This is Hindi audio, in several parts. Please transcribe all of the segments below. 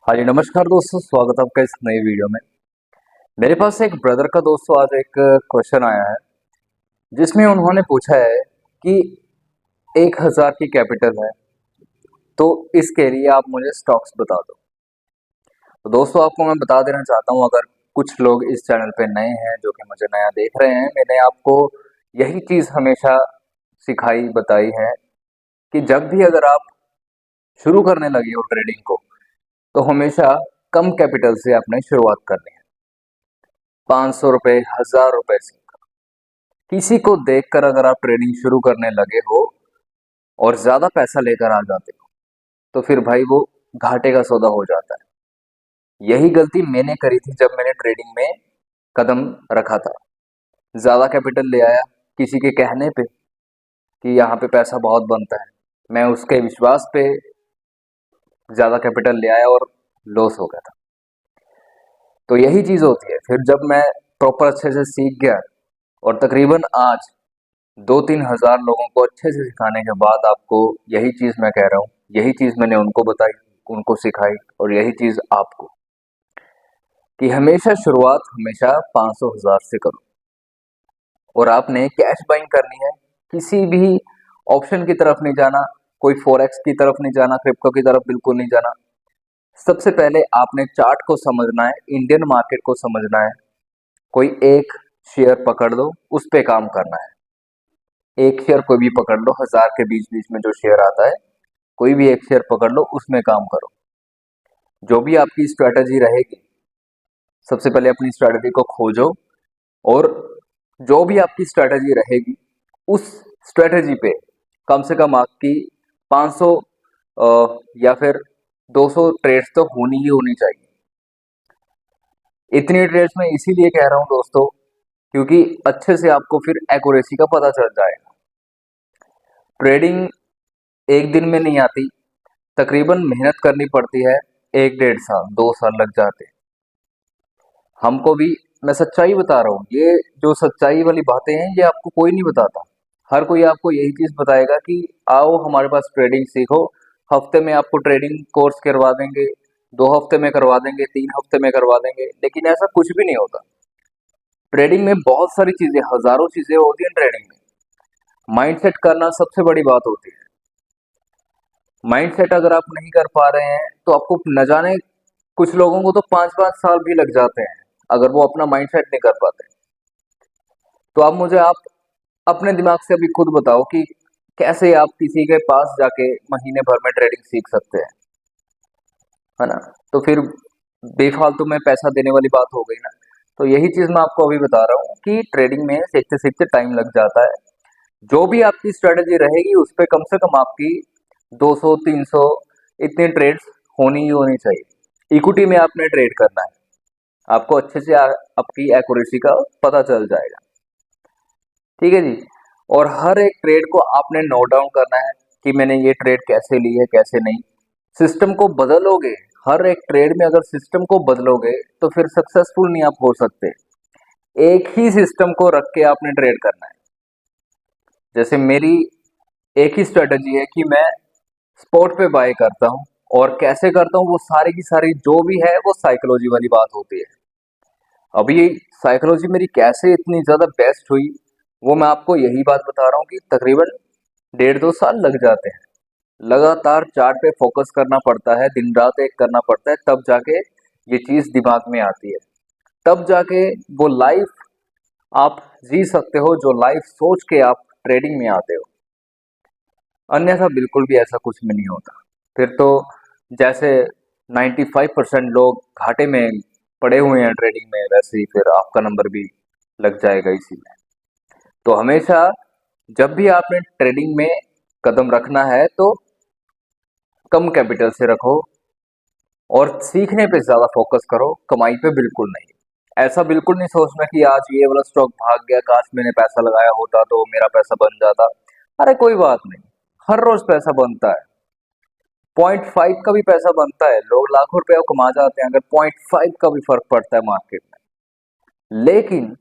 हाँ जी, नमस्कार दोस्तों, स्वागत है आपका इस नई वीडियो में। मेरे पास एक ब्रदर का दोस्तों आज एक क्वेश्चन आया है जिसमें उन्होंने पूछा है कि 1000 की कैपिटल है तो इसके लिए आप मुझे स्टॉक्स बता दो। तो दोस्तों आपको मैं बता देना चाहता हूँ, अगर कुछ लोग इस चैनल पे नए हैं जो कि मुझे नया देख रहे हैं, मैंने आपको यही चीज़ हमेशा सिखाई बताई है कि जब भी अगर आप शुरू करने लगे हो ट्रेडिंग को तो हमेशा कम कैपिटल से आपने शुरुआत करनी है। 500 रुपये, 1000 रुपये से किसी को देखकर अगर आप ट्रेडिंग शुरू करने लगे हो और ज्यादा पैसा लेकर आ जाते हो तो फिर भाई वो घाटे का सौदा हो जाता है। यही गलती मैंने करी थी जब मैंने ट्रेडिंग में कदम रखा था। ज्यादा कैपिटल ले आया किसी के कहने पे कि यहाँ पे पैसा बहुत बनता है, मैं उसके विश्वास पे ज्यादा कैपिटल ले आया और लॉस हो गया था। तो यही चीज होती है। फिर जब मैं प्रॉपर अच्छे से सीख गया और तकरीबन आज 2-3 हज़ार लोगों को अच्छे से सिखाने के बाद आपको यही चीज़ मैं कह रहा हूँ, यही चीज़ मैंने उनको बताई, उनको सिखाई और यही चीज़ आपको, कि हमेशा शुरुआत हमेशा 500 हज़ार से करो। और आपने कैश बाइंग करनी है, किसी भी ऑप्शन की तरफ नहीं जाना, कोई फॉरेक्स की तरफ नहीं जाना, क्रिप्टो की तरफ बिल्कुल नहीं जाना। सबसे पहले आपने चार्ट को समझना है, इंडियन मार्केट को समझना है। कोई एक शेयर पकड़ लो, उस पे काम करना है। एक शेयर कोई भी पकड़ लो, 1000 के बीच बीच में जो शेयर आता है, कोई भी एक शेयर पकड़ लो, उसमें काम करो। जो भी आपकी स्ट्रेटजी रहेगी, सबसे पहले अपनी स्ट्रेटजी को खोजो और जो भी आपकी स्ट्रेटजी रहेगी उस स्ट्रेटजी पे कम से कम आपकी 500 या फिर 200 ट्रेड्स तो होनी ही होनी चाहिए। इतनी ट्रेड्स मैं इसीलिए कह रहा हूं दोस्तों क्योंकि अच्छे से आपको फिर एक्यूरेसी का पता चल जाएगा। ट्रेडिंग एक दिन में नहीं आती, तकरीबन मेहनत करनी पड़ती है। 1-1.5 साल 2 साल लग जाते हैं हमको भी। मैं सच्चाई बता रहा हूँ, ये जो सच्चाई वाली बातें हैं ये आपको कोई नहीं बताता। हर कोई आपको यही चीज बताएगा कि आओ हमारे पास ट्रेडिंग सीखो, हफ्ते में आपको ट्रेडिंग कोर्स करवा देंगे, 2 हफ्ते में करवा देंगे, 3 हफ्ते में करवा देंगे, लेकिन ऐसा कुछ भी नहीं होता। ट्रेडिंग में बहुत सारी चीजें, हजारों चीजें होती हैं ट्रेडिंग में। माइंडसेट करना सबसे बड़ी बात होती है। माइंडसेट अगर आप नहीं कर पा रहे हैं तो आपको न जाने, कुछ लोगों को तो 5-5 साल भी लग जाते हैं अगर वो अपना माइंडसेट नहीं कर पाते। तो अब मुझे आप अपने दिमाग से अभी खुद बताओ कि कैसे आप किसी के पास जाके महीने भर में ट्रेडिंग सीख सकते हैं, है ना। तो फिर बेफालतू में पैसा देने वाली बात हो गई ना। तो यही चीज मैं आपको अभी बता रहा हूँ कि ट्रेडिंग में सीखते सीखते टाइम लग जाता है। जो भी आपकी स्ट्रेटजी रहेगी उस पर कम से कम आपकी 200-300 इतनी ट्रेड्स होनी ही होनी चाहिए। इक्विटी में आपने ट्रेड करना है, आपको अच्छे से आपकी एक्यूरेसी का पता चल जाएगा। ठीक है जी। और हर एक ट्रेड को आपने नोट डाउन करना है कि मैंने ये ट्रेड कैसे ली है, कैसे नहीं। सिस्टम को बदलोगे, हर एक ट्रेड में अगर सिस्टम को बदलोगे तो फिर सक्सेसफुल नहीं आप हो सकते। एक ही सिस्टम को रख के आपने ट्रेड करना है। जैसे मेरी एक ही स्ट्रेटजी है कि मैं स्पॉट पे बाय करता हूँ, और कैसे करता हूँ वो सारी की सारी जो भी है वो साइकोलॉजी वाली बात होती है। अभी साइकोलॉजी मेरी कैसे इतनी ज्यादा बेस्ट हुई वो मैं आपको यही बात बता रहा हूँ कि तकरीबन 1.5-2 साल लग जाते हैं। लगातार चार्ट पे फोकस करना पड़ता है, दिन रात एक करना पड़ता है, तब जाके ये चीज दिमाग में आती है। तब जाके वो लाइफ आप जी सकते हो जो लाइफ सोच के आप ट्रेडिंग में आते हो। अन्यथा बिल्कुल भी ऐसा कुछ भी नहीं होता। फिर तो जैसे 95% लोग घाटे में पड़े हुए हैं ट्रेडिंग में, वैसे ही फिर आपका नंबर भी लग जाएगा इसी में। तो हमेशा जब भी आपने ट्रेडिंग में कदम रखना है तो कम कैपिटल से रखो और सीखने पे ज्यादा फोकस करो, कमाई पे बिल्कुल नहीं। ऐसा बिल्कुल नहीं सोचना कि आज ये वाला स्टॉक भाग गया, काश मैंने पैसा लगाया होता तो मेरा पैसा बन जाता। अरे कोई बात नहीं, हर रोज पैसा बनता है। 0.5 का भी पैसा बनता है, लोग लाखों रुपया कमा जाते हैं अगर 0.5 का भी फर्क पड़ता है मार्केट में। लेकिन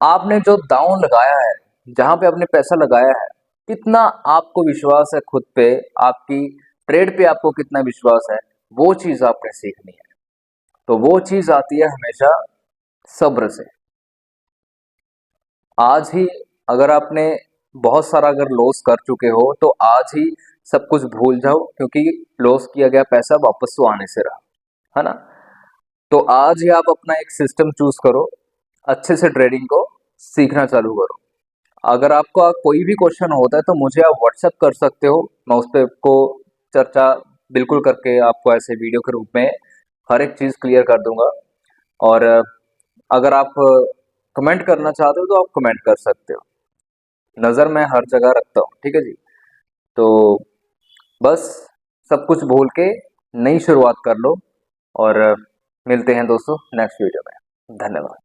आपने जो दांव लगाया है, जहां पे आपने पैसा लगाया है, कितना आपको विश्वास है खुद पे, आपकी ट्रेड पे आपको कितना विश्वास है, वो चीज आपने सीखनी है। तो वो चीज आती है हमेशा सब्र से। आज ही अगर आपने बहुत सारा अगर लॉस कर चुके हो तो आज ही सब कुछ भूल जाओ, क्योंकि लॉस किया गया पैसा वापस तो आने से रहा, है ना। तो आज ही आप अपना एक सिस्टम चूज करो, अच्छे से ट्रेडिंग को सीखना चालू करो। अगर आपका कोई भी क्वेश्चन होता है तो मुझे आप व्हाट्सएप कर सकते हो, मैं उस पर आपको चर्चा बिल्कुल करके आपको ऐसे वीडियो के रूप में हर एक चीज़ क्लियर कर दूंगा। और अगर आप कमेंट करना चाहते हो तो आप कमेंट कर सकते हो, नज़र मैं हर जगह रखता हूँ, ठीक है जी। तो बस सब कुछ भूल के नई शुरुआत कर लो, और मिलते हैं दोस्तों नेक्स्ट वीडियो में। धन्यवाद।